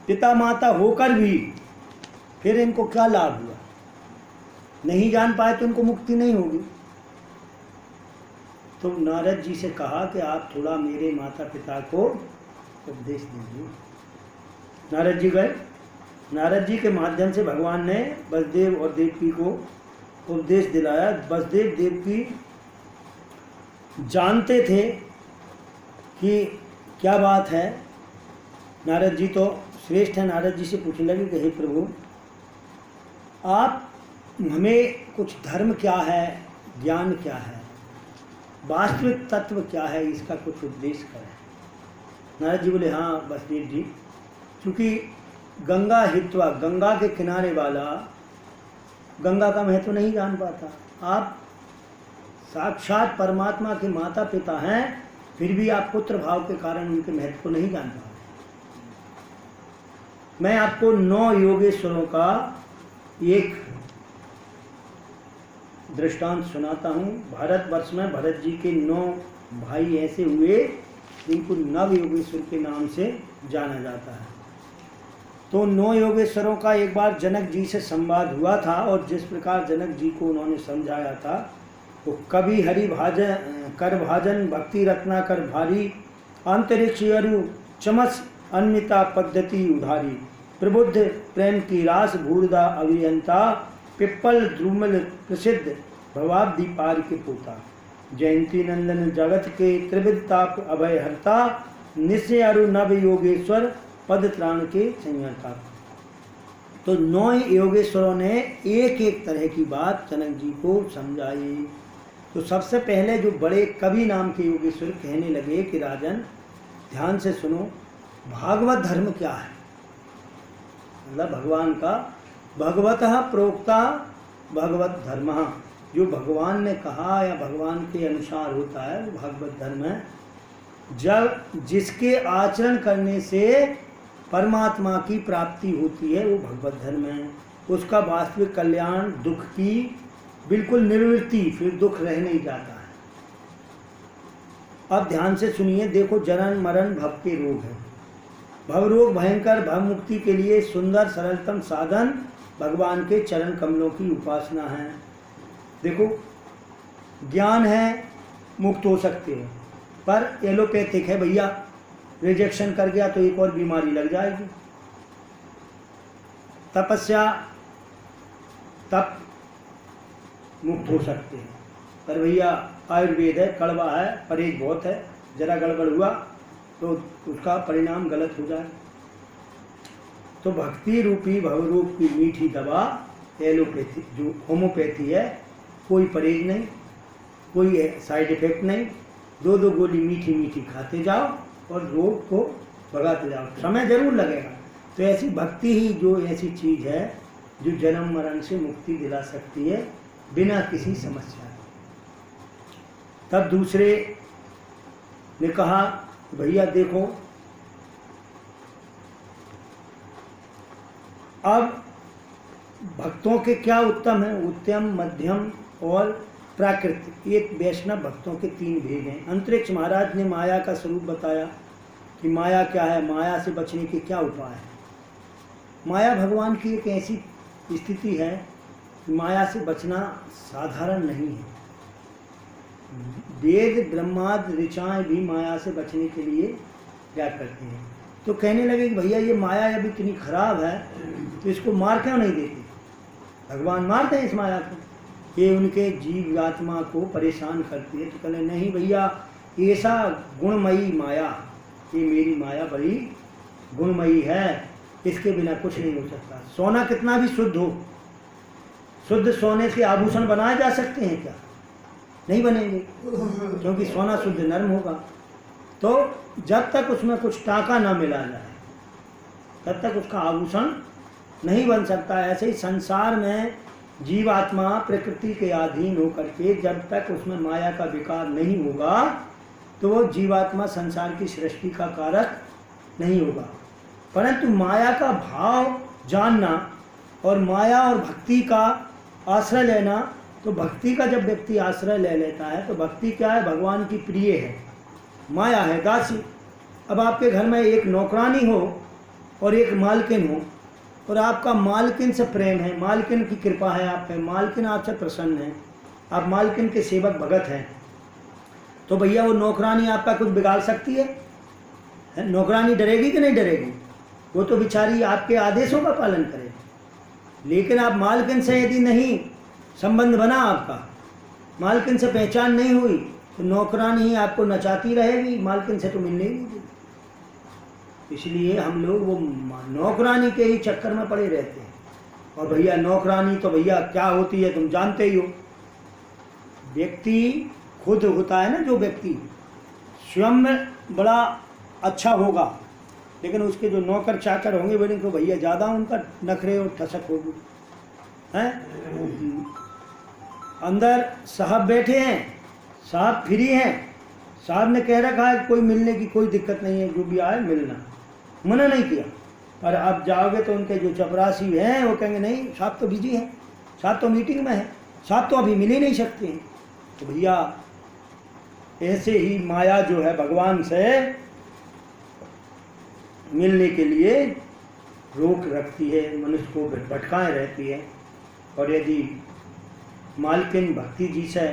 पिता माता होकर भी फिर इनको क्या लाभ हुआ? नहीं जान पाए तो इनको मुक्ति नहीं होगी। तो नारद जी से कहा कि आप थोड़ा मेरे माता पिता को उपदेश दीजिए। नारद जी गए। नारद जी के माध्यम से भगवान ने वसुदेव और देवकी को उपदेश दिलाया। वसुदेव देवकी जानते थे कि क्या बात है। नारद जी तो श्रेष्ठ है। नारद जी से पूछने लगे कि हे प्रभु, आप हमें कुछ धर्म क्या है, ज्ञान क्या है, वास्तविक तत्व क्या है, इसका कुछ उपदेश करें। नारद जी बोले, हाँ वसुदेव जी, क्योंकि गंगा हित्वा, गंगा के किनारे वाला गंगा का महत्व नहीं जान पाता। आप साक्षात परमात्मा के माता पिता हैं, फिर भी आप पुत्र भाव के कारण उनके महत्व को नहीं जान पा रहे। मैं आपको 9 योगेश्वरों का एक दृष्टांत सुनाता हूँ। भारतवर्ष में भरत जी के 9 भाई ऐसे हुए जिनको नव योगेश्वर के नाम से जाना जाता है। तो 9 योगेश्वरों का एक बार जनक जी से संवाद हुआ था, और जिस प्रकार जनक जी को उन्होंने समझाया था, तो कभी हरि भाजन कर भाजन भक्ति रत्ना कर भारी, अंतरिक्ष अरु चमस अन्मिता पद्धति उधारी, प्रबुद्ध प्रेम की रास भूरदा अभियंता, पिप्पल द्रुमल प्रसिद्ध भवाब्दी पार के पोता, जयंती नंदन जगत के त्रिविध ताप अभय हरता, निश्चय अरु नव योगेश्वर पद त्राण के संयता। तो 9 योगेश्वरों ने एक एक तरह की बात जनक जी को समझाई। तो सबसे पहले जो बड़े कवि नाम के योगेश्वर कहने लगे कि राजन ध्यान से सुनो, भागवत धर्म क्या है, मतलब भगवान का भगवतः प्रोक्ता भगवत धर्म, जो भगवान ने कहा या भगवान के अनुसार होता है वो भागवत धर्म है। जब जिसके आचरण करने से परमात्मा की प्राप्ति होती है वो भगवत धर्म है। उसका वास्तविक कल्याण, दुख की बिल्कुल निवृत्ति, फिर दुख रह नहीं जाता है। अब ध्यान से सुनिए, देखो जन्म मरण भव के रोग है। भव रोग भयंकर, भव मुक्ति के लिए सुंदर सरलतम साधन भगवान के चरण कमलों की उपासना है। देखो ज्ञान है, मुक्त हो सकते हो, पर एलोपैथिक है भैया, रिजेक्शन कर गया तो एक और बीमारी लग जाएगी। तपस्या, तप मुक्त हो सकते हैं, पर भैया आयुर्वेद है, कड़वा है, परहेज बहुत है, जरा गड़बड़ हुआ तो उसका परिणाम गलत हो जाए। तो भक्ति रूपी भवरूप की मीठी दवा एलोपैथी, जो होम्योपैथी है, कोई परहेज नहीं, कोई साइड इफेक्ट नहीं, 2 गोली मीठी मीठी खाते जाओ और रोग को भगाते जाओ। समय जरूर लगेगा। तो ऐसी भक्ति ही जो ऐसी चीज है जो जन्म मरण से मुक्ति दिला सकती है बिना किसी समस्या के। तब दूसरे ने कहा, भैया देखो, अब भक्तों के क्या उत्तम है, उत्तम, मध्यम और प्राकृतिक। ये वैष्णव भक्तों के 3 भेद हैं। अंतरिक्ष महाराज ने माया का स्वरूप बताया कि माया क्या है, माया से बचने के क्या उपाय है। माया भगवान की एक ऐसी स्थिति है कि माया से बचना साधारण नहीं है। वेद ब्रह्माद ऋचाएं भी माया से बचने के लिए क्या करते हैं। तो कहने लगे कि भैया ये माया अभी इतनी खराब है तो इसको मार क्यों नहीं देते। भगवान मारते हैं इस माया को, ये उनके जीव आत्मा को परेशान करती है। तो कहने नहीं भैया, ऐसा गुणमयी माया, ये मेरी माया बड़ी गुणमयी है, इसके बिना कुछ नहीं हो सकता। सोना कितना भी शुद्ध हो, शुद्ध सोने से आभूषण बनाए जा सकते हैं क्या? नहीं बनेंगे, क्योंकि सोना शुद्ध नर्म होगा। तो जब तक उसमें कुछ टाका ना मिला जाए तब तक उसका आभूषण नहीं बन सकता। ऐसे ही संसार में जीवात्मा प्रकृति के अधीन होकर के जब तक उसमें माया का विकार नहीं होगा तो वो जीवात्मा संसार की सृष्टि का कारक नहीं होगा। परंतु माया का भाव जानना और माया और भक्ति का आश्रय लेना, तो भक्ति का जब व्यक्ति आश्रय ले लेता है तो भक्ति क्या है, भगवान की प्रिय है, माया है दासी। अब आपके घर में एक नौकरानी हो और एक मालकिन हो और आपका मालकिन से प्रेम है, मालकिन की कृपा है आप पे, मालकिन आपसे प्रसन्न है, आप मालकिन के सेवक भगत हैं, तो भैया वो नौकरानी आपका कुछ बिगाड़ सकती है? नौकरानी डरेगी कि नहीं डरेगी? वो तो बेचारी आपके आदेशों का पालन करे। लेकिन आप मालकिन से यदि नहीं संबंध बना, आपका मालकिन से पहचान नहीं हुई, तो नौकरानी ही आपको नचाती रहेगी, मालकिन से तो मिलने ही नहीं देगी। इसलिए हम लोग वो नौकरानी के ही चक्कर में पड़े रहते हैं। और भैया नौकरानी तो भैया क्या होती है तुम जानते ही हो। व्यक्ति खुद होता है ना, जो व्यक्ति स्वयं में बड़ा अच्छा होगा, लेकिन उसके जो नौकर चाकर होंगे बड़े को भैया ज़्यादा उनका नखरे और ठसक होगी हैं। अंदर साहब बैठे हैं, साहब फ्री हैं, साहब ने कह रखा है कोई मिलने की कोई दिक्कत नहीं है, जो भी आए मिलना, मना नहीं किया। पर आप जाओगे तो उनके जो चपरासी हैं वो कहेंगे नहीं साहब तो बिजी हैं, साहब तो मीटिंग में है, साहब तो अभी मिल ही नहीं सकते हैं। तो भैया ऐसे ही माया जो है भगवान से मिलने के लिए रोक रखती है, मनुष्य को भटकाए रहती है। और यदि मालकिन भक्ति जी से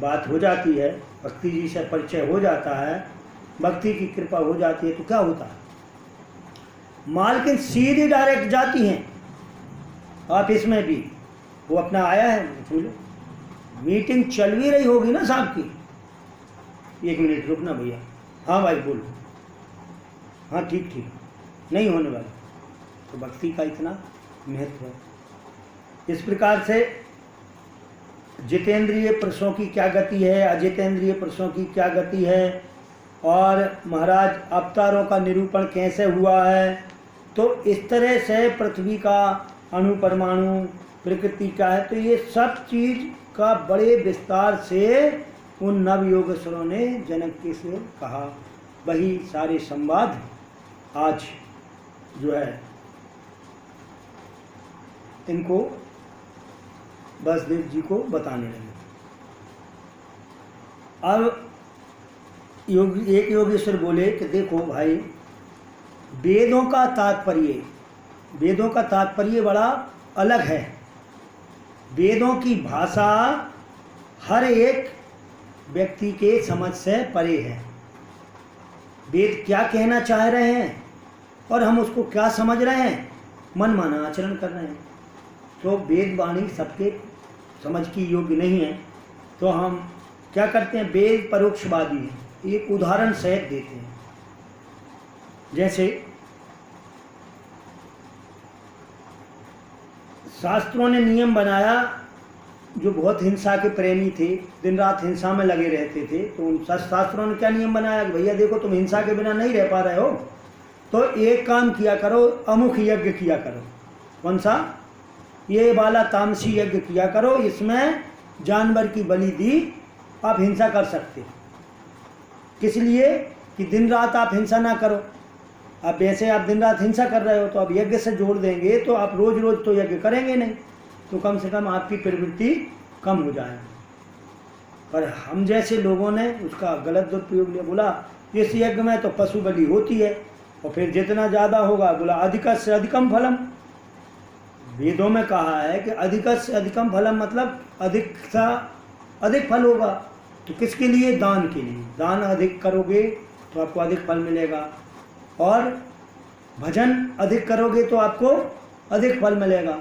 बात हो जाती है, भक्ति जी से परिचय हो जाता है, भक्ति की कृपा हो जाती है, तो क्या होता है, मालकिन सीधी डायरेक्ट जाती हैं ऑफिस में भी। वो अपना आया है, मीटिंग चल भी रही होगी ना साहब की, 1 मिनट रुकना भैया, हाँ भाई बोलो, हाँ ठीक ठीक नहीं होने वाला। तो भक्ति का इतना महत्व है। इस प्रकार से जितेंद्रिय पुरुषों की क्या गति है, अजितेंद्रिय पुरुषों की क्या गति है, और महाराज अवतारों का निरूपण कैसे हुआ है। तो इस तरह से पृथ्वी का अणु परमाणु प्रकृति का है, तो ये सब चीज़ का बड़े विस्तार से उन नवयोगेश्वरों ने जनक के से कहा। वही सारे संवाद आज जो है इनको बसदेव जी को बताने लगे। अब एक योगेश्वर बोले कि देखो भाई, वेदों का तात्पर्य बड़ा अलग है। वेदों की भाषा हर एक व्यक्ति के समझ से परे है। वेद क्या कहना चाह रहे हैं और हम उसको क्या समझ रहे हैं, मन माना आचरण कर रहे हैं। तो वेद वाणी सबके समझ की योग्य नहीं है। तो हम क्या करते हैं, वेद परोक्षवादी है। एक उदाहरण सहित देते हैं। जैसे शास्त्रों ने नियम बनाया, जो बहुत हिंसा के प्रेमी थे, दिन रात हिंसा में लगे रहते थे, तो उन शास्त्रों ने क्या नियम बनाया कि भैया देखो तुम हिंसा के बिना नहीं रह पा रहे हो, तो एक काम किया करो, अमुख यज्ञ किया करो। कौन सा? ये वाला तामसी यज्ञ किया करो, इसमें जानवर की बलि दी आप हिंसा कर सकते। किस लिए? कि दिन रात आप हिंसा ना करो। अब वैसे आप दिन रात हिंसा कर रहे हो, तो अब यज्ञ से जोड़ देंगे तो आप रोज रोज तो यज्ञ करेंगे नहीं, तो कम से कम आपकी प्रवृत्ति कम हो जाएगी। पर हम जैसे लोगों ने उसका गलत दुरुपयोग लिया, बोला इस यज्ञ में तो पशु बलि होती है, और फिर जितना ज़्यादा होगा बोला अधिक से अधिकम फलम। वेदों में कहा है कि अधिक से अधिकम फलम मतलब अधिक सा अधिक फल होगा। तो किसके लिए? दान के लिए। दान अधिक करोगे तो आपको अधिक फल मिलेगा, और भजन अधिक करोगे तो आपको अधिक फल मिलेगा।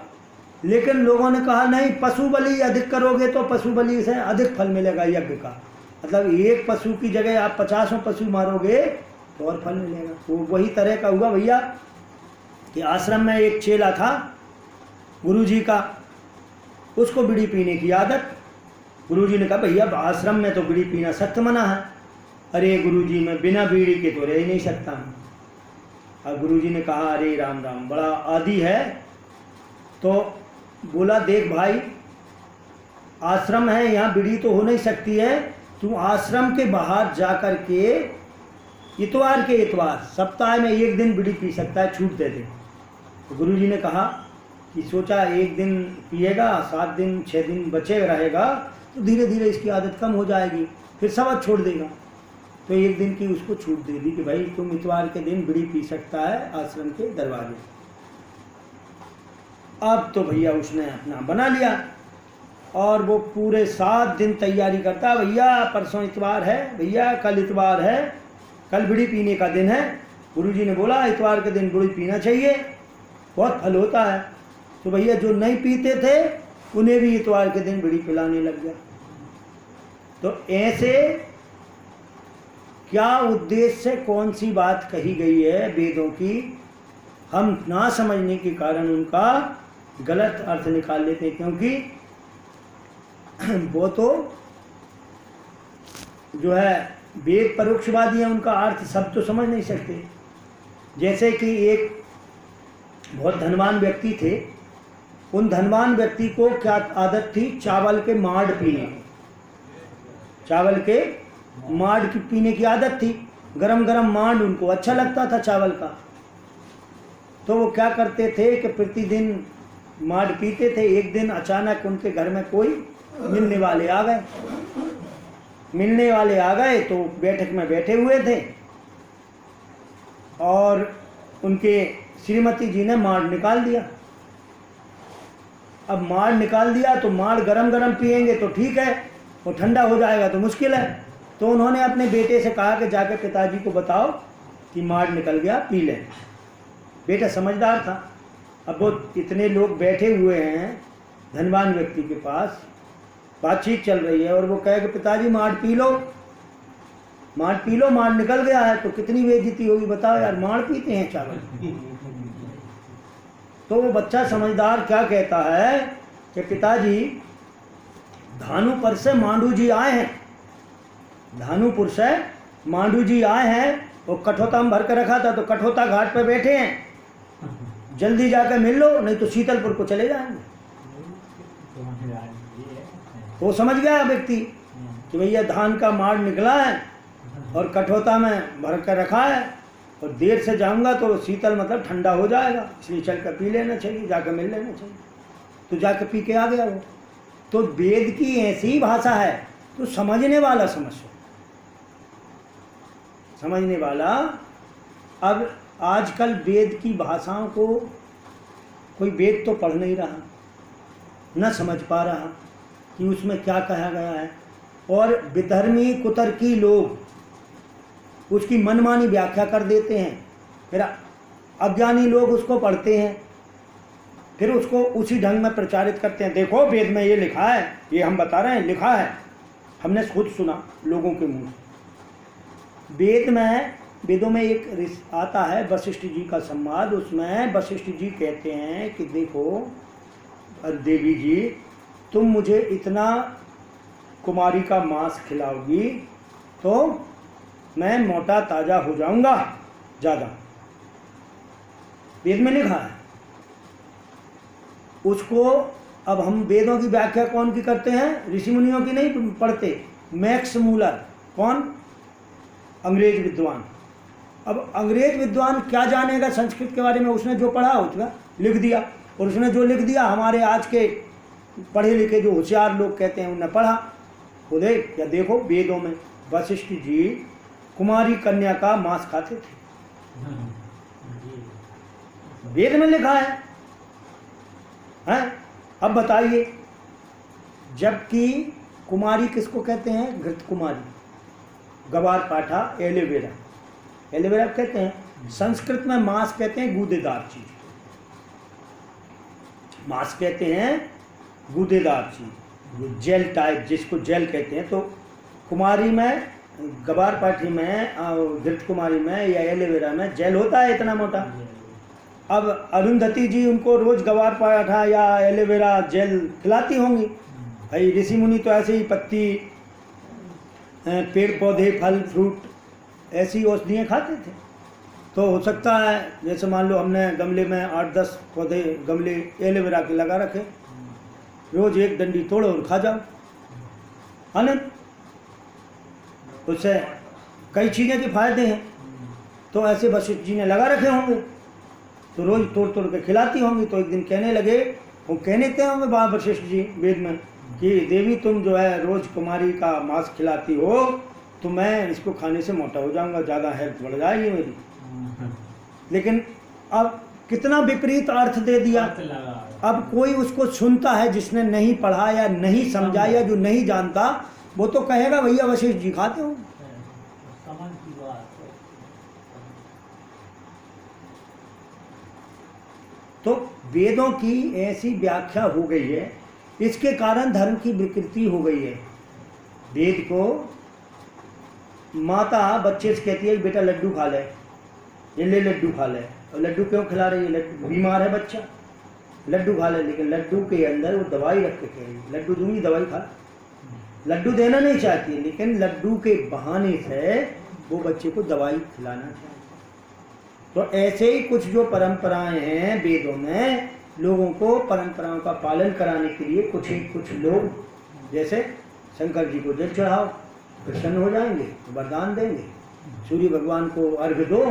लेकिन लोगों ने कहा नहीं, पशु बलि अधिक करोगे तो पशु बलि से अधिक फल मिलेगा यज्ञ का। मतलब एक पशु की जगह आप 50 पशु मारोगे तो और फल मिलेगा। तो वही तरह का हुआ भैया कि आश्रम में एक चेला था गुरुजी का, उसको बीड़ी पीने की आदत। गुरुजी ने कहा भैया आश्रम में तो बीड़ी पीना सख्त मना है। अरे गुरुजी मैं बिना बीड़ी के तो रह ही नहीं सकता हूँ। अब गुरुजी ने कहा अरे राम राम, बड़ा आदी है। तो बोला देख भाई, आश्रम है, यहाँ बीड़ी तो हो नहीं सकती है, तू आश्रम के बाहर जा कर के इतवार के इतवार सप्ताह में 1 दिन बीड़ी पी सकता है, छूट दे दे। तो गुरुजी ने कहा कि सोचा 1 दिन पिएगा, 7 दिन 6 दिन बचे रहेगा, तो धीरे धीरे इसकी आदत कम हो जाएगी, फिर सब छोड़ देगा। तो एक दिन की उसको छूट दे दी कि भाई तुम इतवार के दिन बीड़ी पी सकता है आश्रम के दरवाजे। अब तो भैया उसने अपना बना लिया और वो पूरे 7 दिन तैयारी करता, भैया परसों इतवार है, भैया कल इतवार है, कल बीड़ी पीने का दिन है, गुरुजी ने बोला इतवार के दिन बीड़ी पीना चाहिए, बहुत फल होता है। तो भैया जो नहीं पीते थे उन्हें भी इतवार के दिन बीड़ी पिलाने लग गया। तो ऐसे क्या उद्देश्य से कौन सी बात कही गई है वेदों की, हम ना समझने के कारण उनका गलत अर्थ निकाल लेते हैं, क्योंकि वो तो जो है वेद परोक्षवादी है, उनका अर्थ सब तो समझ नहीं सकते। जैसे कि एक बहुत धनवान व्यक्ति थे, उन धनवान व्यक्ति को क्या आदत थी, चावल के माड़ पीने, चावल के माड़ की पीने की आदत थी। गरम गरम माड़ उनको अच्छा लगता था चावल का। तो वो क्या करते थे कि प्रतिदिन माड़ पीते थे। एक दिन अचानक उनके घर में कोई मिलने वाले आ गए। मिलने वाले आ गए तो बैठक में बैठे हुए थे और उनके श्रीमती जी ने माड़ निकाल दिया। अब माड़ निकाल दिया तो माड़ गरम गरम पिएंगे तो ठीक है, वो ठंडा हो जाएगा तो मुश्किल है। तो उन्होंने अपने बेटे से कहा कि जाकर पिताजी को बताओ कि माड़ निकल गया, पी लें। बेटा समझदार था। अब वो इतने लोग बैठे हुए हैं धनवान व्यक्ति के पास, बातचीत चल रही है और वो कहे कि पिताजी माड़ पी लो, माड़ पी लो, माड़ निकल गया है। तो कितनी बेइज्जती होगी बताओ यार, माड़ पीते हैं चावल। तो वो बच्चा समझदार क्या कहता है कि पिताजी धानुपुर से मांडू जी आए हैं, धानुपुर से मांडू जी आए हैं, वो कठोता में भर कर रखा था तो कठोता घाट पे बैठे हैं, जल्दी जाकर मिल लो नहीं तो शीतलपुर को चले जाएंगे। वो समझ गया व्यक्ति कि भैया धान का माड़ निकला है और कठोता में भर कर रखा है और देर से जाऊंगा तो शीतल मतलब ठंडा हो जाएगा, इसलिए चल कर पी लेना चाहिए, जाकर मिल लेना चाहिए। तो जाकर पी के आ गया वो। तो वेद की ऐसी भाषा है तो समझने वाला समझ, समझने वाला। अब आजकल वेद की भाषाओं को कोई वेद तो पढ़ नहीं रहा, न समझ पा रहा कि उसमें क्या कहा गया है, और विधर्मी कुतर्की लोग उसकी मनमानी व्याख्या कर देते हैं। फिर अज्ञानी लोग उसको पढ़ते हैं, फिर उसको उसी ढंग में प्रचारित करते हैं। देखो वेद में ये लिखा है, ये हम बता रहे हैं, लिखा है, हमने खुद सुना लोगों के मुंह से। वेदों में एक आता है वशिष्ठ जी का संवाद, उसमें वशिष्ठ जी कहते हैं कि देखो देवी जी, तुम मुझे इतना कुमारी का मांस खिलाओगी तो मैं मोटा ताजा हो जाऊंगा ज़्यादा। वेद में लिखा है उसको। अब हम वेदों की व्याख्या कौन की करते हैं, ऋषि मुनियों की नहीं पढ़ते। मैक्स मूलर, कौन, अंग्रेज विद्वान। अब अंग्रेज विद्वान क्या जानेगा संस्कृत के बारे में, उसने जो पढ़ा उसका लिख दिया, और उसने जो लिख दिया हमारे आज के पढ़े लिखे जो होशियार लोग कहते हैं उन्होंने पढ़ा। खुद या देखो वेदों में वशिष्ठ जी कुमारी कन्या का मांस खाते थे, वेद में लिखा है। अब बताइए, जबकि कुमारी किसको कहते हैं, घृत कुमारी, गवार पाठा, एलोवेरा, एलोवेरा कहते हैं। संस्कृत में मांस कहते हैं गूदेदार चीज, मांस कहते हैं गूदेदार चीज, जेल टाइप जिसको जेल कहते हैं। तो कुमारी में, गवार पाठी में, घृत कुमारी में या एलोवेरा में जेल होता है इतना मोटा। अब अरुंधति जी उनको रोज गवार पाठा या एलोवेरा जेल खिलाती होंगी। भाई ऋषि मुनि तो ऐसे ही पत्ती, पेड़ पौधे, फल फ्रूट, ऐसी औषधियाँ खाते थे। तो हो सकता है जैसे मान लो हमने गमले में 8-10 पौधे गमले एलोवेरा के लगा रखे, रोज एक डंडी तोड़ो और खा जाओ, आनंद। उससे कई चीज़ें के फायदे हैं। तो ऐसे वशिष्ठ जी ने लगा रखे होंगे तो रोज तोड़ तोड़ के खिलाती होंगी। तो एक दिन कहने लगे, वो कहने थे होंगे बाबा वशिष्ठ जी वेद में कि देवी तुम जो है रोज कुमारी का मांस खिलाती हो तो मैं इसको खाने से मोटा हो जाऊंगा, ज़्यादा हेल्थ बढ़ जाएगी मेरी। लेकिन अब कितना विपरीत अर्थ दे दिया। अब कोई उसको सुनता है जिसने नहीं पढ़ा या नहीं समझा या जो नहीं जानता, वो तो कहेगा भैया वशिष्ठ जी खाते हो। तो वेदों की ऐसी व्याख्या हो गई है, इसके कारण धर्म की विकृति हो गई है। वेद को माता बच्चे से कहती है बेटा लड्डू खा ले, ये ले लड्डू खा ले। और लड्डू क्यों खिला रही है? लड्डू बीमार है बच्चा, लड्डू खा ले। लेकिन लड्डू के अंदर वो दवाई रख के कहेगी लड्डू दूंगी दवाई खा। लड्डू देना नहीं चाहती, लेकिन लड्डू के बहाने से वो बच्चे को दवाई खिलाना चाहिए। तो ऐसे ही कुछ जो परंपराएं हैं वेदों में, लोगों को परंपराओं का पालन कराने के लिए कुछ लोग, जैसे शंकर जी को जल चढ़ाओ, प्रसन्न हो जाएंगे, वरदान देंगे। सूर्य भगवान को अर्घ दो,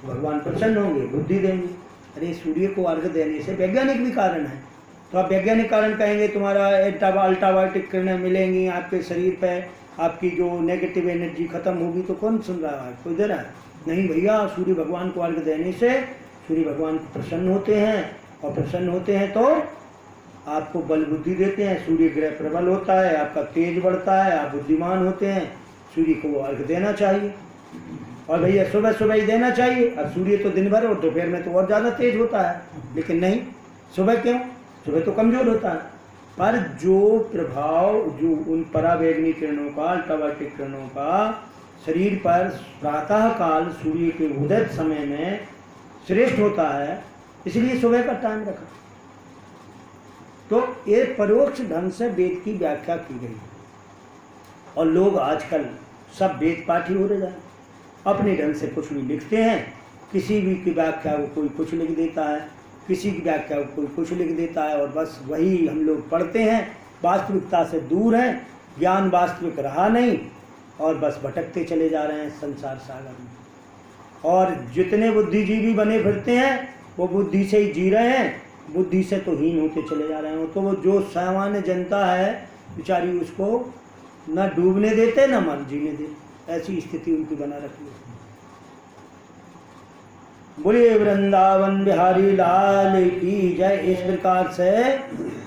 भगवान प्रसन्न होंगे, बुद्धि देंगे। अरे सूर्य को अर्घ देने से वैज्ञानिक भी कारण है। तो आप वैज्ञानिक कारण कहेंगे तुम्हारा अल्ट्रावायलेट किरणें मिलेंगी आपके शरीर पे, आपकी जो नेगेटिव एनर्जी खत्म होगी। तो कौन सुन रहा है? कोई दे रहा है? नहीं भैया, सूर्य भगवान को अर्घ देने से सूर्य भगवान प्रसन्न होते हैं, और प्रसन्न होते हैं तो आपको बल बुद्धि देते हैं। सूर्य ग्रह प्रबल होता है, आपका तेज बढ़ता है, आप बुद्धिमान होते हैं। सूर्य को वो अर्घ देना चाहिए, और भैया सुबह सुबह ही देना चाहिए। अब सूर्य तो दिन भर और दोपहर में तो और ज़्यादा तेज होता है, लेकिन नहीं, सुबह क्यों? सुबह तो कमज़ोर होता है। पर जो प्रभाव जो उन पराबैंगनी किरणों का, अल्ट्रावायलेट किरणों का शरीर पर प्रातः काल सूर्य के उदय समय में श्रेष्ठ होता है, इसलिए सुबह का टाइम रखा। तो ये परोक्ष ढंग से वेद की व्याख्या की गई। और लोग आजकल सब वेद पाठी हो रहे हैं, अपने ढंग से कुछ भी लिखते हैं। किसी भी की व्याख्या को कोई कुछ लिख देता है, किसी की व्याख्या को कोई कुछ लिख देता है, और बस वही हम लोग पढ़ते हैं। वास्तविकता से दूर हैं, ज्ञान वास्तविक रहा नहीं, और बस भटकते चले जा रहे हैं संसार सागर में। और जितने बुद्धिजीवी बने फिरते हैं वो बुद्धि से ही जी रहे हैं, बुद्धि से तो हीन होते चले जा रहे हैं। तो वो जो सामान्य जनता है बेचारी, उसको न डूबने देते न मर जीने देते, ऐसी स्थिति उनकी बना रखी है। बोलिए वृंदावन बिहारी लाल की जय। इस प्रकार से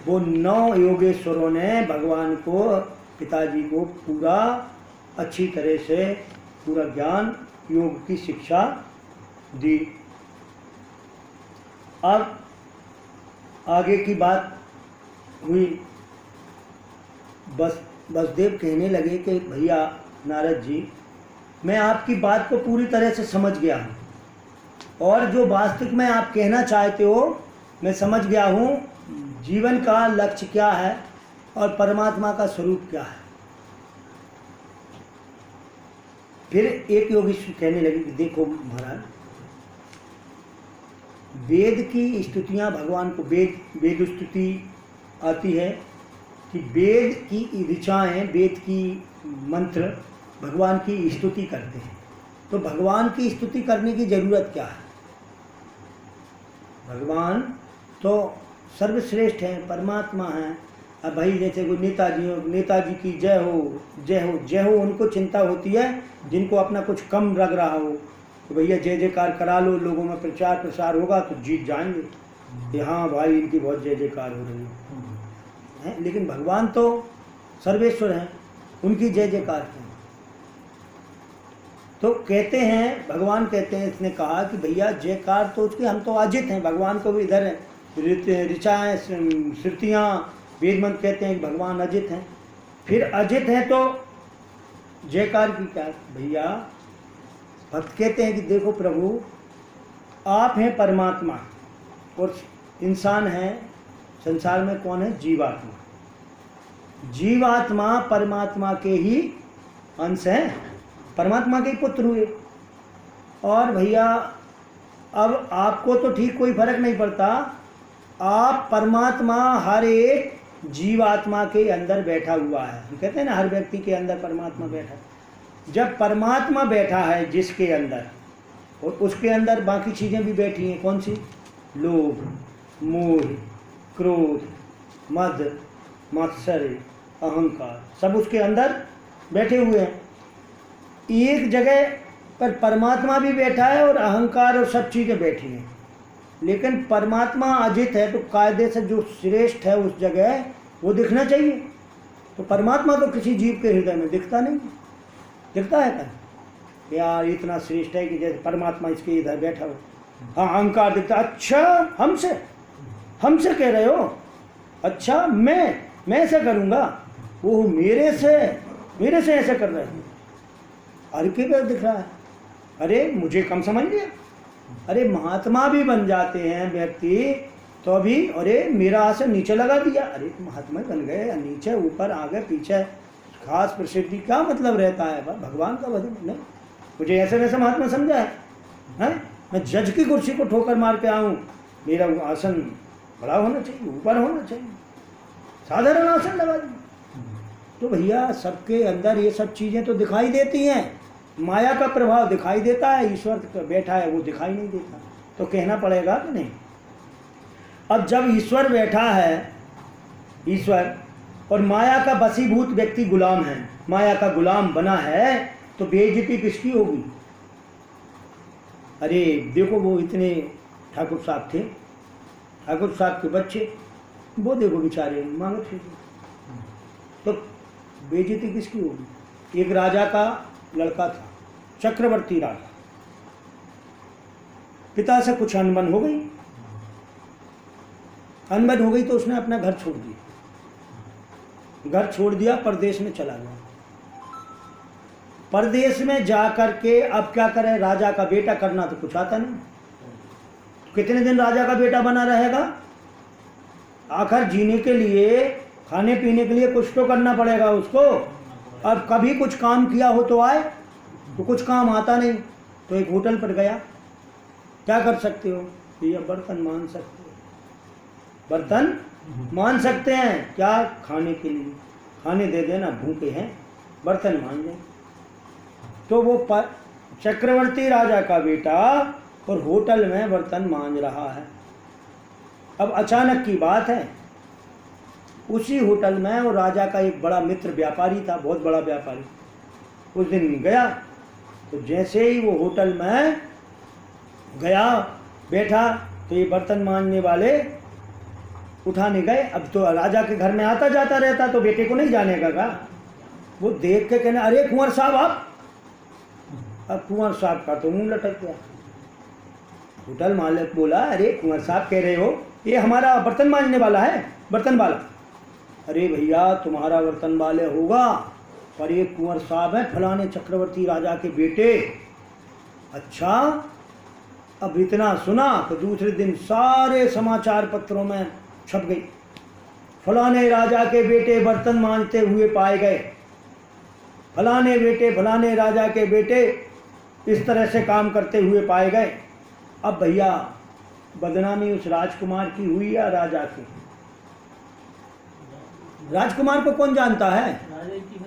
वो 9 योगेश्वरों ने भगवान को, पिताजी को पूरा अच्छी तरह से पूरा ज्ञान योग की शिक्षा दी। अब आगे की बात हुई। बसदेव कहने लगे कि भैया नारद जी, मैं आपकी बात को पूरी तरह से समझ गया हूँ, और जो वास्तविक में आप कहना चाहते हो मैं समझ गया हूँ। जीवन का लक्ष्य क्या है और परमात्मा का स्वरूप क्या है। फिर एक योगेश्वर कहने लगे कि देखो महाराज, वेद की स्तुतियाँ भगवान को, वेद स्तुति आती है कि वेद की ऋचाएँ, वेद की मंत्र भगवान की स्तुति करते हैं। तो भगवान की स्तुति करने की ज़रूरत क्या है? भगवान तो सर्वश्रेष्ठ हैं, परमात्मा हैं। अब भाई जैसे कोई नेताजी की जय हो जय हो जय हो, उनको चिंता होती है जिनको अपना कुछ कम लग रहा हो, तो भैया जय जयकार करा लो, लोगों में प्रचार प्रसार होगा तो जीत जाएंगे कि हाँ भाई इनकी बहुत जय जयकार हो रही है। लेकिन भगवान तो सर्वेश्वर हैं, उनकी जय जयकार है। तो कहते हैं, भगवान कहते हैं, इसने कहा कि भैया जयकार तो उसके, हम तो अजित हैं, भगवान को भी इधर है ऋचाएँ श्रुतियाँ वेद मंत्र कहते हैं कि भगवान अजित हैं। फिर अजित हैं तो जयकार की क्या? भैया भक्त कहते हैं कि देखो प्रभु, आप हैं परमात्मा और इंसान है, संसार में कौन है? जीवात्मा। जीवात्मा परमात्मा के ही अंश हैं, परमात्मा के पुत्र हुए। और भैया अब आपको तो ठीक कोई फर्क नहीं पड़ता, आप परमात्मा हर एक जीवात्मा के अंदर बैठा हुआ है। हम कहते हैं ना हर व्यक्ति के अंदर परमात्मा बैठा है। जब परमात्मा बैठा है जिसके अंदर, और उसके अंदर बाकी चीज़ें भी बैठी हैं, कौन सी? लोभ, मोह, क्रोध, मद, मात्सर्य, अहंकार, सब उसके अंदर बैठे हुए हैं। एक जगह पर परमात्मा भी बैठा है और अहंकार और सब चीज़ें बैठी हैं, लेकिन परमात्मा अजित है तो कायदे से जो श्रेष्ठ है उस जगह वो दिखना चाहिए। तो परमात्मा तो किसी जीव के हृदय में दिखता नहीं, दिखता है क्या यार इतना श्रेष्ठ है कि जैसे परमात्मा इसके इधर बैठा हो। हाँ अहंकार दिखता। अच्छा हमसे कह रहे हो? अच्छा मैं ऐसा करूँगा, वो मेरे से ऐसा कर रहे हैं। अरे के पे दिख रहा है, अरे मुझे कम समझ लिया। अरे महात्मा भी बन जाते हैं व्यक्ति तो अभी, अरे मेरा आसन नीचे लगा दिया, अरे महात्मा बन गए, नीचे ऊपर आगे पीछे खास प्रसिद्धि क्या मतलब रहता है? भगवान का भजन नहीं, मुझे ऐसे वैसे महात्मा समझा है? मैं जज की कुर्सी को ठोकर मार के आऊँ, मेरा आसन बड़ा होना चाहिए, ऊपर होना चाहिए, साधारण आसन लगा दिया। तो भैया सबके अंदर ये सब चीज़ें तो दिखाई देती हैं, माया का प्रभाव दिखाई देता है, ईश्वर बैठा है वो दिखाई नहीं देता। तो कहना पड़ेगा कि नहीं? अब जब ईश्वर बैठा है, ईश्वर और माया का बसीभूत व्यक्ति गुलाम है, माया का गुलाम बना है, तो बेइज्जती किसकी होगी? अरे देखो वो इतने ठाकुर साहब थे, ठाकुर साहब के बच्चे वो देखो बेचारे मांगो थे, तो बेइज्जती किसकी होगी? एक राजा का लड़का था, चक्रवर्ती राजा, पिता से कुछ अनबन हो गई, तो उसने अपना घर छोड़ दिया, परदेश में चला गया। परदेश में जा करके अब क्या करे? राजा का बेटा करना तो कुछ आता नहीं, तो कितने दिन राजा का बेटा बना रहेगा? आखिर जीने के लिए, खाने पीने के लिए कुछ तो करना पड़ेगा उसको। अब कभी कुछ काम किया हो तो आए, तो कुछ काम आता नहीं, तो एक होटल पर गया। क्या कर सकते हो? ये बर्तन मान सकते हो, बर्तन मान सकते हैं क्या? खाने के लिए खाने दे देना, भूखे हैं, बर्तन मान लें। तो वो चक्रवर्ती राजा का बेटा और होटल में बर्तन मांज रहा है। अब अचानक की बात है, उसी होटल में वो राजा का एक बड़ा मित्र व्यापारी था, बहुत बड़ा व्यापारी, उस दिन गया। तो जैसे ही वो होटल में गया, बैठा, तो ये बर्तन मांजने वाले उठाने गए। अब तो राजा के घर में आता जाता रहता, तो बेटे को नहीं जानेगा का? वो देख के कहने, अरे कुंवर साहब आप। अब कुंवर साहब का तो मुंह लटक गया। होटल मालिक बोला, अरे कुंवर साहब कह रहे हो ये हमारा बर्तन मांजने वाला है, बर्तन वाला। अरे भैया तुम्हारा बर्तन वाले होगा, पर ये कुंवर साहब है फलाने चक्रवर्ती राजा के बेटे। अच्छा, अब इतना सुना तो दूसरे दिन सारे समाचार पत्रों में छप गई, फलाने राजा के बेटे बर्तन मांजते हुए पाए गए, फलाने राजा के बेटे इस तरह से काम करते हुए पाए गए। अब भैया बदनामी उस राजकुमार की हुई या राजा की? राजकुमार को कौन जानता है?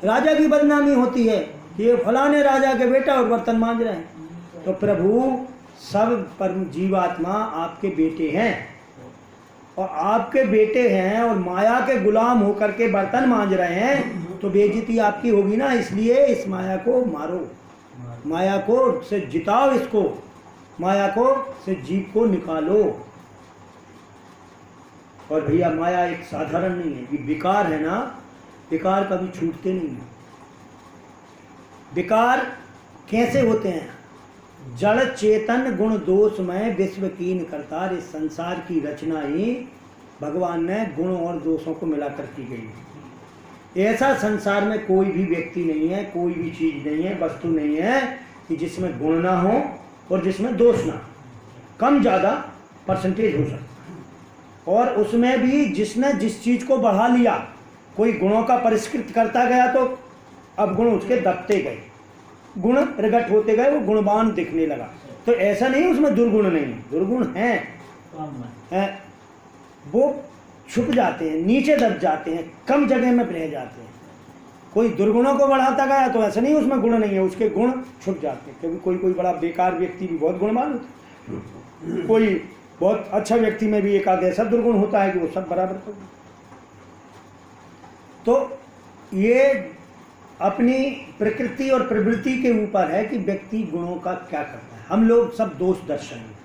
राजा की बदनामी होती है कि ये फलाने राजा के बेटा और बर्तन मांज रहे हैं। तो प्रभु सब परम जीवात्मा आपके बेटे हैं, और आपके बेटे हैं और माया के गुलाम होकर के बर्तन मांज रहे हैं, तो बेइज्जती आपकी होगी ना। इसलिए इस माया को मारो, माया को से जिताओ, इसको माया को से जीव को निकालो। और भैया माया एक साधारण नहीं है, ये विकार है ना, विकार कभी छूटते नहीं है। विकार कैसे होते हैं? जड़ चेतन गुण दोषमय विश्व कीन करतार। इस संसार की रचना ही भगवान ने गुण और दोषों को मिलाकर की गई है। ऐसा संसार में कोई भी व्यक्ति नहीं है, कोई भी चीज नहीं है, वस्तु नहीं है कि जिसमें गुण ना हो और जिसमें दोष ना। कम ज़्यादा परसेंटेज हो सकता है, और उसमें भी जिसने जिस चीज़ को बढ़ा लिया, कोई गुणों का परिष्कृत करता गया तो अब गुण उसके दबते गए, गुण प्रकट होते गए, वो गुणवान दिखने लगा। तो ऐसा नहीं उसमें दुर्गुण नहीं, दुर्गुण हैं, वो छुप जाते हैं, नीचे दब जाते हैं, कम जगह में रह जाते हैं। कोई दुर्गुणों को बढ़ाता गया तो ऐसा नहीं उसमें गुण नहीं है, उसके गुण छुप जाते हैं। क्योंकि कोई बड़ा बेकार व्यक्ति भी बहुत गुणवान होता है, कोई बहुत अच्छा व्यक्ति में भी एक आध ऐसा दुर्गुण होता है कि वो सब बराबर होता है। तो ये अपनी प्रकृति और प्रवृत्ति के ऊपर है कि व्यक्ति गुणों का क्या करता है। हम लोग सब दोष दर्शन हैं।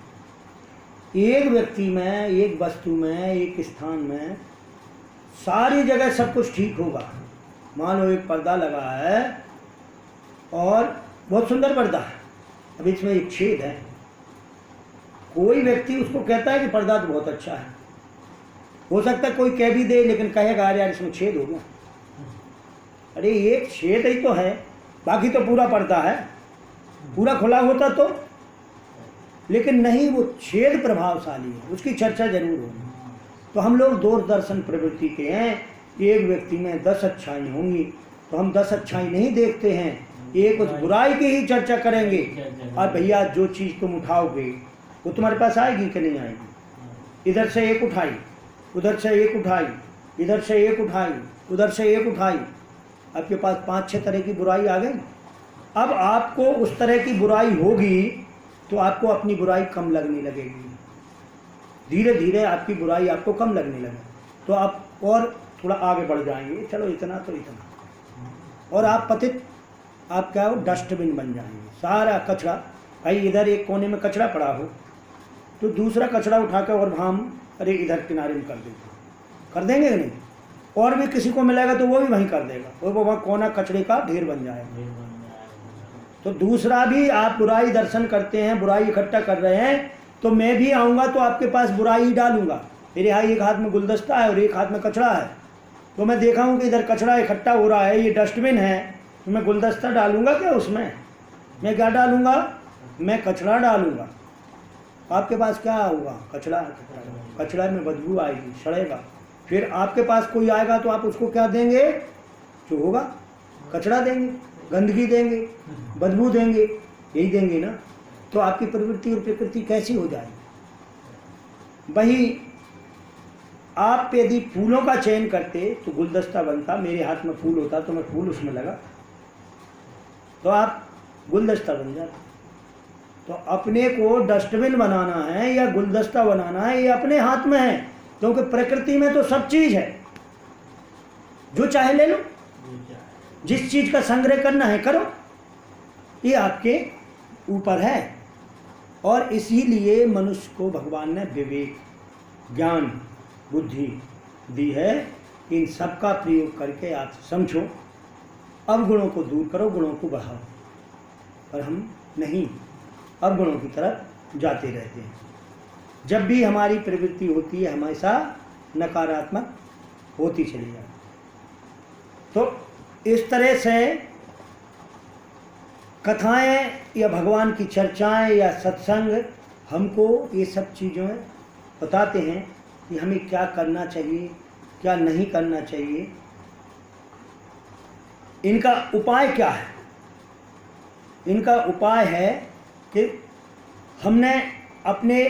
एक व्यक्ति में, एक वस्तु में, एक स्थान में सारी जगह सब कुछ ठीक होगा। मान लो एक पर्दा लगा है और बहुत सुंदर पर्दा है, अब इसमें एक छेद है। कोई व्यक्ति उसको कहता है कि पर्दा तो बहुत अच्छा है, हो सकता है कोई कह भी दे, लेकिन कहेगा यार इसमें छेद हो गया। अरे एक छेद ही तो है, बाकी तो पूरा पर्दा है, पूरा खुला होता तो। लेकिन नहीं, वो छेद प्रभावशाली है, उसकी चर्चा जरूर होगी। तो हम लोग दूरदर्शन प्रवृत्ति के हैं। एक व्यक्ति में 10 अच्छाई होंगी तो हम 10 अच्छाई नहीं देखते हैं, एक उस बुराई की ही चर्चा करेंगे। और भैया जो चीज़ तुम उठाओगे वो तुम्हारे पास आएगी कि नहीं आएगी। इधर से एक उठाई, उधर से एक उठाई, इधर से एक उठाई, उधर से एक उठाई, आपके पास 5-6 तरह की बुराई आ गई। अब आपको उस तरह की बुराई होगी तो आपको अपनी बुराई कम लगने लगेगी। धीरे धीरे आपकी बुराई आपको कम लगने लगे तो आप और थोड़ा आगे बढ़ जाएंगे, चलो इतना तो इतना, और आप पतित, आप क्या हो, डस्टबिन बन जाएंगे। सारा कचरा, भाई इधर एक कोने में कचरा पड़ा हो तो दूसरा कचरा उठा कर और हम अरे इधर किनारे में कर देंगे, कर देंगे कि नहीं। और भी किसी को मिलेगा तो वो भी वहीं कर देगा, वो वहाँ कोना कचरे का ढेर बन जाएगा। तो दूसरा भी, आप बुराई दर्शन करते हैं, बुराई इकट्ठा कर रहे हैं, तो मैं भी आऊँगा तो आपके पास बुराई ही डालूंगा। मेरे यहाँ एक हाथ में गुलदस्ता है और एक हाथ में कचरा है, तो मैं देखा हूँ कि इधर कचरा इकट्ठा हो रहा है, ये डस्टबिन है, तो मैं गुलदस्ता डालूंगा क्या उसमें? मैं क्या डालूंगा? मैं कचरा डालूंगा। आपके पास क्या होगा? कचरा। कचरा में बदबू आएगी, सड़ेगा। फिर आपके पास कोई आएगा तो आप उसको क्या देंगे? जो होगा कचरा देंगे, गंदगी देंगे, बदबू देंगे, यही देंगे ना। तो आपकी प्रवृत्ति और प्रकृति कैसी हो जाएगी? वही आप यदि फूलों का चयन करते तो गुलदस्ता बनता, मेरे हाथ में फूल होता तो मैं फूल उसमें लगा तो आप गुलदस्ता बन जाते। तो अपने को डस्टबिन बनाना है या गुलदस्ता बनाना है, ये अपने हाथ में है, क्योंकि प्रकृति में तो सब चीज है, जो चाहे ले लो, जिस चीज का संग्रह करना है करो, ये आपके ऊपर है। और इसीलिए मनुष्य को भगवान ने विवेक, ज्ञान, बुद्धि दी है। इन सब का प्रयोग करके आप समझो, अवगुणों को दूर करो, गुणों को बढ़ाओ। पर हम नहीं, अवगुणों की तरफ जाते रहते हैं। जब भी हमारी प्रवृत्ति होती है हमेशा नकारात्मक होती चली जाती। तो इस तरह से कथाएं या भगवान की चर्चाएं या सत्संग हमको ये सब चीज़ें बताते हैं कि हमें क्या करना चाहिए, क्या नहीं करना चाहिए, इनका उपाय क्या है। इनका उपाय है कि हमने अपने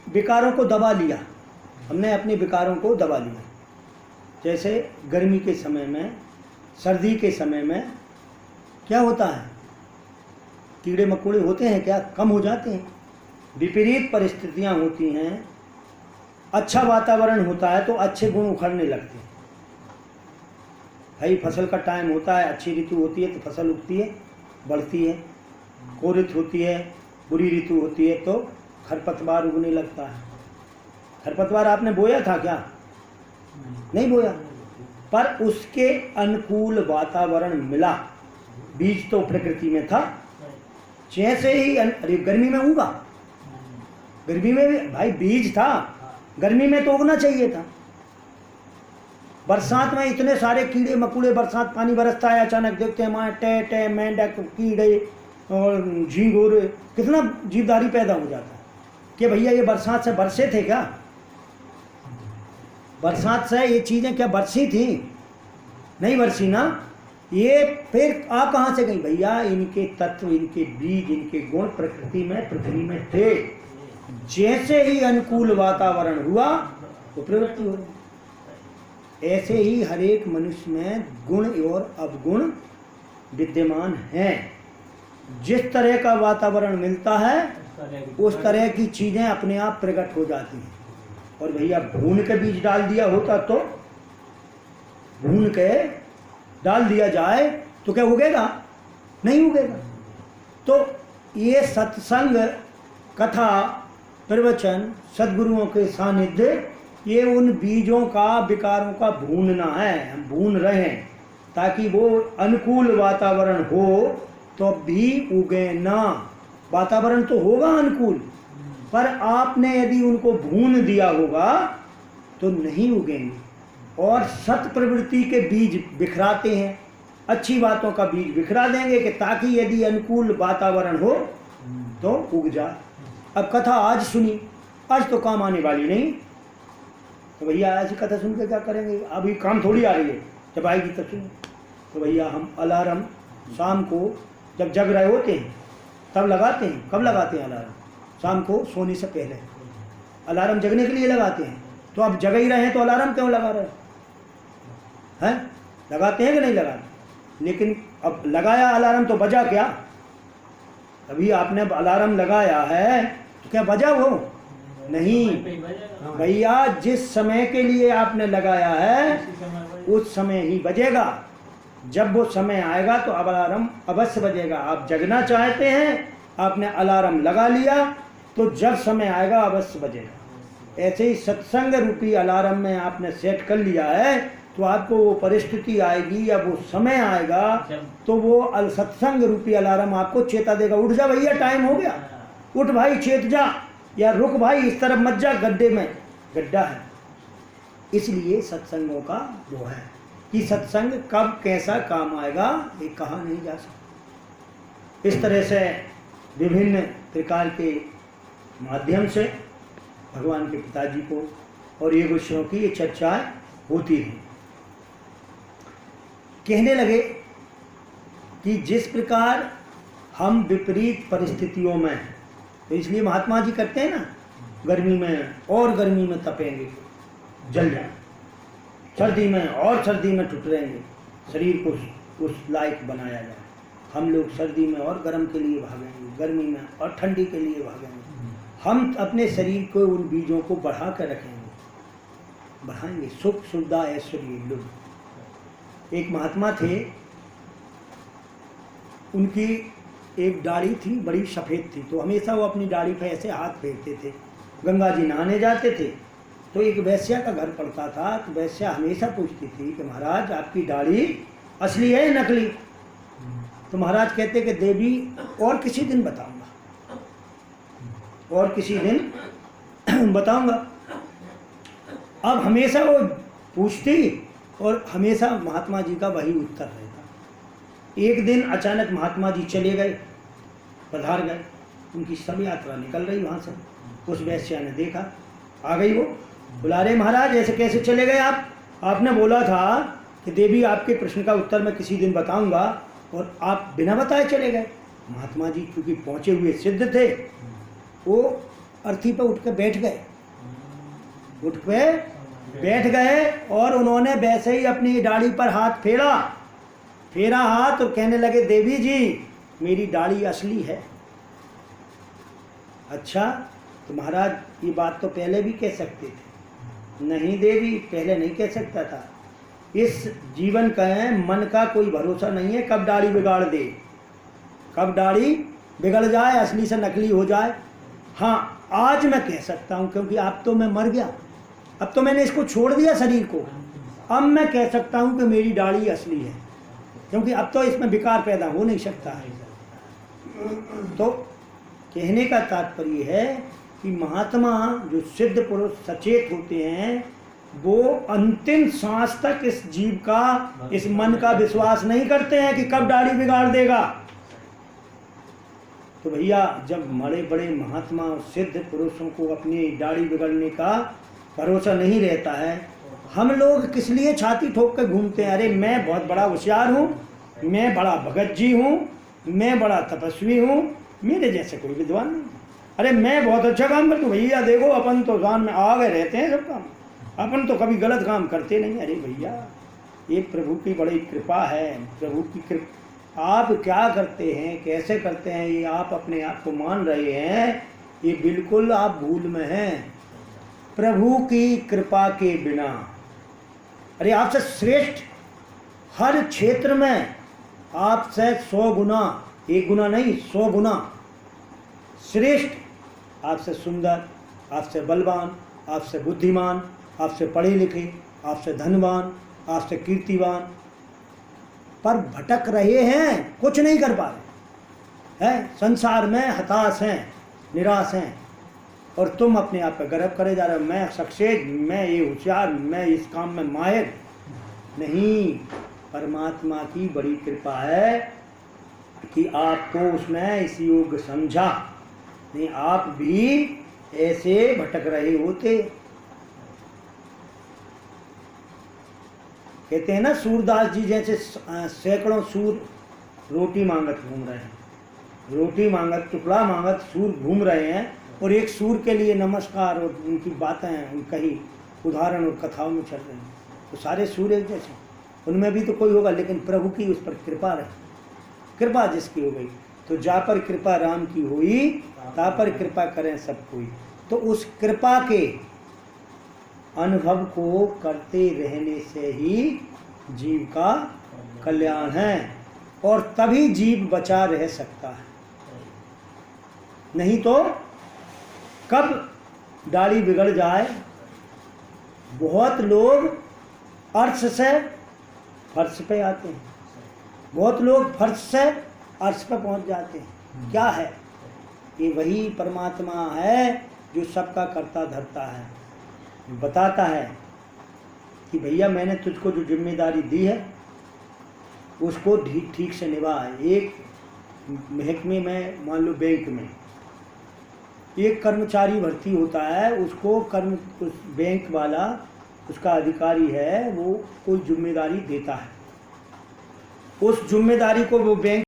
विकारों को दबा लिया, हमने अपने विकारों को दबा लिया। जैसे गर्मी के समय में, सर्दी के समय में क्या होता है, कीड़े मकोड़े होते हैं क्या? कम हो जाते हैं। विपरीत परिस्थितियां होती हैं, अच्छा वातावरण होता है तो अच्छे गुण उखड़ने लगते हैं। भाई फसल का टाइम होता है, अच्छी ऋतु होती है तो फसल उगती है, बढ़ती है। कोरित होती है, बुरी ऋतु होती है तो खरपतवार उगने लगता है। खरपतवार आपने बोया था क्या? नहीं बोया, पर उसके अनुकूल वातावरण मिला। बीज तो प्रकृति में था, जैसे ही अरे गर्मी में उगा, गर्मी में भी भाई बीज था, गर्मी में तो उगना चाहिए था। बरसात में इतने सारे कीड़े मकोड़े, बरसात पानी बरसता है, अचानक देखते हैं वहाँ टे मेंढक, कीड़े और झींगुर, कितना जीवदारी पैदा हो जाता है कि भैया ये बरसात से बरसे थे क्या? बरसात से ये चीज़ें क्या बरसी थी? नहीं बरसी ना। ये फिर आ कहाँ से गई? भैया इनके तत्व, इनके बीज, इनके गुण प्रकृति में, पृथ्वी में थे। जैसे ही अनुकूल वातावरण हुआ तो प्रवृत्ति हो। ऐसे ही हर एक मनुष्य में गुण और अवगुण विद्यमान हैं। जिस तरह का वातावरण मिलता है उस तरह की चीजें अपने आप प्रकट हो जाती हैं। और भैया भून के बीज डाल दिया होता तो, भून के डाल दिया जाए तो क्या उगेगा? नहीं उगेगा। तो ये सत्संग, कथा, प्रवचन, सद्गुरुओं के सानिध्य, ये उन बीजों का, विकारों का भूनना है। हम भून रहे हैं ताकि वो अनुकूल वातावरण हो तो भी उगे ना। वातावरण तो होगा अनुकूल, पर आपने यदि उनको भून दिया होगा तो नहीं उगेंगे। और सत प्रवृत्ति के बीज बिखराते हैं, अच्छी बातों का बीज बिखरा देंगे कि ताकि यदि अनुकूल वातावरण हो तो उग जाए। अब कथा आज सुनी, आज तो काम आने वाली नहीं, तो भैया ऐसी कथा सुन के क्या करेंगे? अभी काम थोड़ी आ रही है, जब आएगी तब सुनो। तो भैया हम अलार्म शाम को जब जग रहे होते हैं तब लगाते हैं। कब लगाते हैं अलार्म? शाम को सोने से पहले अलार्म जगने के लिए लगाते हैं। तो अब जग ही रहे हैं तो अलार्म क्यों लगा रहे हैं? लगाते हैं कि नहीं लगाते? लेकिन अब लगाया अलार्म तो बजा क्या? अभी आपने अलार्म लगाया है तो क्या बजा वो? नहीं भैया, जिस समय के लिए आपने लगाया है उस समय ही बजेगा। जब वो समय आएगा तो अब अलार्म अवश्य बजेगा। आप जगना चाहते हैं, आपने अलार्म लगा लिया तो जब समय आएगा अवश्य बजेगा। ऐसे ही सत्संग रूपी अलार्म में आपने सेट कर लिया है तो आपको वो परिस्थिति आएगी या वो समय आएगा तो वो सत्संग रूपी अलार्म आपको चेता देगा, उठ जा भैया, टाइम हो गया, उठ भाई, चेत जा, या रुक भाई, इस तरफ मत जा, गड्ढे में गड्ढा है। इसलिए सत्संगों का वो है कि सत्संग कब कैसा काम आएगा ये कहा नहीं जा सकता। इस तरह से विभिन्न प्रकार के माध्यम से भगवान के पिताजी को और ये विषयों की ये चर्चाएं होती हैं। कहने लगे कि जिस प्रकार हम विपरीत परिस्थितियों में, तो इसलिए महात्मा जी करते हैं ना, गर्मी में और गर्मी में तपेंगे, जल जाए, सर्दी में और सर्दी में ठुठरेंगे, शरीर को उस लायक बनाया जाए। हम लोग सर्दी में और गर्म के लिए भागेंगे, गर्मी में और ठंडी के लिए भागेंगे। हम अपने शरीर को, उन बीजों को बढ़ा कर रखेंगे, बढ़ाएंगे। सुख सुविधा ऐश्वर्य लुभ। एक महात्मा थे, उनकी एक दाढ़ी थी, बड़ी सफ़ेद थी, तो हमेशा वो अपनी दाढ़ी पे ऐसे हाथ फेरते थे। गंगा जी नहाने जाते थे तो एक वैश्या का घर पड़ता था, तो वैश्या हमेशा पूछती थी कि महाराज आपकी दाढ़ी असली है या नकली? तो महाराज कहते कि देवी और किसी दिन बताऊंगा, और किसी दिन बताऊंगा। अब हमेशा वो पूछती और हमेशा महात्मा जी का वही उत्तर रहता। एक दिन अचानक महात्मा जी चले गए, पधार गए, उनकी सब यात्रा निकल रही वहाँ से। उस वैश्या ने देखा, आ गई वो, बुला रहे महाराज ऐसे कैसे चले गए आप? आपने बोला था कि देवी आपके प्रश्न का उत्तर मैं किसी दिन बताऊंगा, और आप बिना बताए चले गए। महात्मा जी क्योंकि पहुँचे हुए सिद्ध थे, वो अर्थी पर उठ के बैठ गए, उठ पे बैठ गए, और उन्होंने वैसे ही अपनी दाढ़ी पर हाथ फेरा हाथ, और कहने लगे देवी जी मेरी दाढ़ी असली है। अच्छा, तो महाराज ये बात तो पहले भी कह सकते थे। नहीं देवी, पहले नहीं कह सकता था। इस जीवन का मन का कोई भरोसा नहीं है, कब दाढ़ी बिगाड़ दे, कब दाढ़ी बिगड़ जाए, असली से नकली हो जाए। हाँ, आज मैं कह सकता हूँ, क्योंकि अब तो मैं मर गया, अब तो मैंने इसको छोड़ दिया शरीर को। अब मैं कह सकता हूँ कि मेरी दाढ़ी असली है, क्योंकि अब तो इसमें विकार पैदा हो नहीं सकता है। तो कहने का तात्पर्य है कि महात्मा जो सिद्ध पुरुष सचेत होते हैं, वो अंतिम सांस तक इस जीव का, इस मन का विश्वास नहीं करते हैं कि कब दाढ़ी बिगाड़ देगा। तो भैया जब बड़े बड़े महात्मा सिद्ध पुरुषों को अपनी दाढ़ी बिगड़ने का भरोसा नहीं रहता है, हम लोग किस लिए छाती ठोक कर घूमते हैं? अरे मैं बहुत बड़ा होशियार हूँ, मैं बड़ा भगत जी हूँ, मैं बड़ा तपस्वी हूँ, मेरे जैसे कोई विद्वान नहीं। अरे मैं बहुत अच्छा काम करता हूँ। भैया देखो अपन तो जान में आगे रहते हैं सब काम, अपन तो कभी गलत काम करते नहीं। अरे भैया ये प्रभु की बड़ी कृपा है, प्रभु की कृपा। आप क्या करते हैं, कैसे करते हैं, ये आप अपने आप को मान रहे हैं, ये बिल्कुल आप भूल में हैं। प्रभु की कृपा के बिना, अरे आपसे श्रेष्ठ हर क्षेत्र में आपसे 100 गुना, 1 गुना नहीं 100 गुना श्रेष्ठ, आपसे सुंदर, आपसे बलवान, आपसे बुद्धिमान, आपसे पढ़े लिखे, आपसे धनवान, आपसे कीर्तिवान, पर भटक रहे हैं, कुछ नहीं कर पा रहे हैं, संसार में हताश हैं, निराश हैं। और तुम अपने आप पे गर्व करे जा रहे हो, मैं सक्सेस, मैं ये होशियार, मैं इस काम में माहिर। नहीं, परमात्मा की बड़ी कृपा है कि आपको उसने इस योग्य समझा, नहीं आप भी ऐसे भटक रहे होते। कहते हैं ना, सूरदास जी जैसे सैकड़ों सूर रोटी मांगत घूम रहे हैं, रोटी मांगत, टुकड़ा मांगत सूर घूम रहे हैं, और एक सूर के लिए नमस्कार और उनकी बातें कहीं उदाहरण और कथाओं में चल रही हैं। तो सारे सूर एक जैसे, उनमें भी तो कोई होगा, लेकिन प्रभु की उस पर कृपा रही, कृपा जिसकी हो गई। तो जा पर कृपा राम की हुई, ता पर कृपा करें सब कोई। तो उस कृपा के अनुभव को करते रहने से ही जीव का कल्याण है, और तभी जीव बचा रह सकता है। नहीं तो कब दाढ़ी बिगड़ जाए। बहुत लोग अर्श से फर्श पे आते हैं, बहुत लोग फर्श से अर्श पे पहुंच जाते हैं। क्या है ये? वही परमात्मा है जो सबका करता धरता है, बताता है कि भैया मैंने तुझको जो जिम्मेदारी दी है उसको ठीक से निभा। एक महकमे में, मान लो बैंक में एक कर्मचारी भर्ती होता है, उसको उस बैंक वाला, उसका अधिकारी है, वो कोई जिम्मेदारी देता है, उस जिम्मेदारी को वो बैंक